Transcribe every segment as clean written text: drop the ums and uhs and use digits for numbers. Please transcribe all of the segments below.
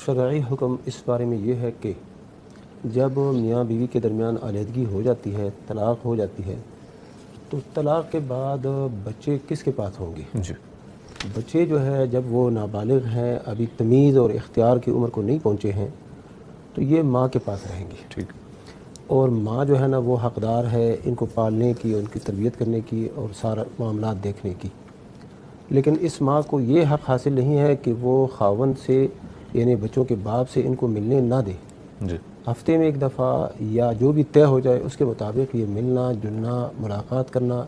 شرعی حکم اس بارے میں یہ ہے کہ جب میاں بیوی کے درمیان علیحدگی ہو جاتی ہے، طلاق ہو جاتی ہے، تو طلاق کے بعد بچے کس کے پاس ہوں گے؟ جی بچے جو ہے جب وہ نابالغ ہیں، ابھی تمیز اور اختیار کی عمر کو نہیں پہنچے ہیں، تو یہ ماں کے پاس رہیں گے، ٹھیک اور ماں جو ہے نا وہ حقدار ہے ان کو پالنے کی، ان کی تربیت کرنے کی اور سارا معاملات دیکھنے کی۔ لیکن اس ماں کو یہ حق حاصل نہیں ہے کہ وہ خاوند سے یعنی بچوں کے باپ سے ان کو ملنے نہ دے۔ جی ہفتے میں ایک دفعہ یا جو بھی طے ہو جائے اس کے مطابق یہ ملنا جلنا، ملاقات کرنا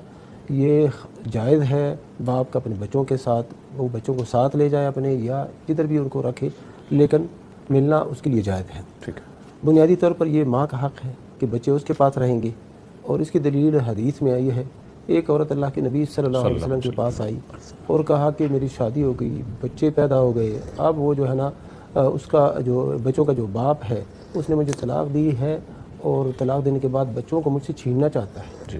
یہ جائز ہے۔ باپ کا اپنے بچوں کے ساتھ، وہ بچوں کو ساتھ لے جائے اپنے یا جدھر بھی ان کو رکھے، لیکن ملنا اس کے لیے جائز ہے۔ ٹھیک بنیادی طور پر یہ ماں کا حق ہے کہ بچے اس کے پاس رہیں گے، اور اس کی دلیل حدیث میں آئی ہے۔ ایک عورت اللہ کے نبی صلی اللہ علیہ وسلم کے پاس آئی اور کہا کہ میری شادی ہو گئی، بچے پیدا ہو گئے، اب وہ جو ہے نا اس کا جو بچوں کا جو باپ ہے اس نے مجھے طلاق دی ہے، اور طلاق دینے کے بعد بچوں کو مجھ سے چھیننا چاہتا ہے۔ جی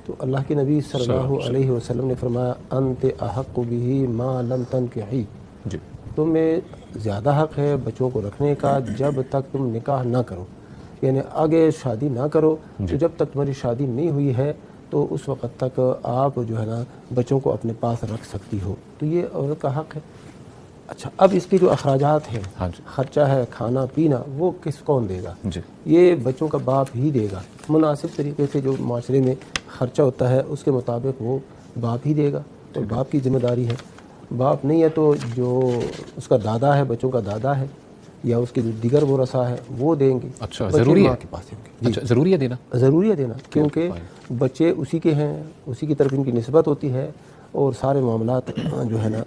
تو اللہ کے نبی صلی اللہ علیہ وسلم نے فرمایا انت احق بہ ما لم تنکحی، جی تمہیں زیادہ حق ہے بچوں کو رکھنے کا جب تک تم نکاح نہ کرو، یعنی آگے شادی نہ کرو، تو جب تک تمہاری شادی نہیں ہوئی ہے تو اس وقت تک آپ جو ہے نا بچوں کو اپنے پاس رکھ سکتی ہو۔ تو یہ عورت کا حق ہے۔ اچھا، اب اس کے جو اخراجات ہیں، ہاں جی خرچہ ہے، کھانا پینا، وہ کون دے گا؟ جی یہ بچوں کا باپ ہی دے گا۔ مناسب طریقے سے جو معاشرے میں خرچہ ہوتا ہے اس کے مطابق وہ باپ ہی دے گا، اور باپ کی ذمہ داری ہے۔ باپ نہیں ہے تو جو اس کا دادا ہے، بچوں کا دادا ہے، یا اس کے جو دیگر ورثاء ہے وہ دیں گے۔ اچھا بچے ضروری ماں ہے؟ کے پاس ہوں گے۔ اچھا ضروری ہے دینا؟ ضروری ہے دینا، کیونکہ بچے اسی کے ہیں، اسی کی طرف ان کی نسبت ہوتی ہے، اور سارے معاملات جو ہے نا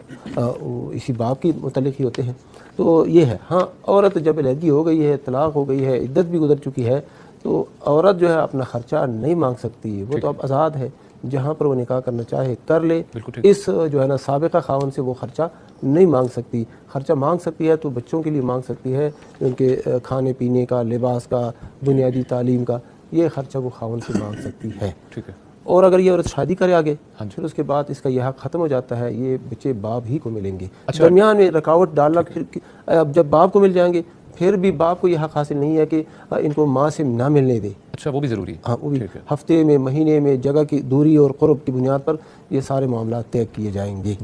اسی باپ کے متعلق ہی ہوتے ہیں۔ تو یہ ہے۔ ہاں، عورت جب علیحدگی ہو گئی ہے، طلاق ہو گئی ہے، عدت بھی گزر چکی ہے، تو عورت جو ہے اپنا خرچہ نہیں مانگ سکتی، وہ تو اب آزاد ہے، جہاں پر وہ نکاح کرنا چاہے کر لے۔ اس جو ہے نا سابقہ خاوند سے وہ خرچہ نہیں مانگ سکتی۔ خرچہ مانگ سکتی ہے تو بچوں کے لیے مانگ سکتی ہے، ان کے کھانے پینے کا، لباس کا، بنیادی تعلیم کا، یہ خرچہ وہ خاوند سے مانگ سکتی ہے۔ ٹھیک ہے اور اگر یہ عورت شادی کرے آگے، پھر اس کے بعد اس کا یہ حق ختم ہو جاتا ہے، یہ بچے باپ ہی کو ملیں گے۔ درمیان میں رکاوٹ ڈالنا، پھر اب جب باپ کو مل جائیں گے پھر بھی باپ کو یہ حق حاصل نہیں ہے کہ ان کو ماں سے نہ ملنے دے۔ اچھا وہ بھی ضروری ہے؟ ہاں، وہ بھی ہفتے میں، مہینے میں، جگہ کی دوری اور قرب کی بنیاد پر یہ سارے معاملات طے کیے جائیں گے۔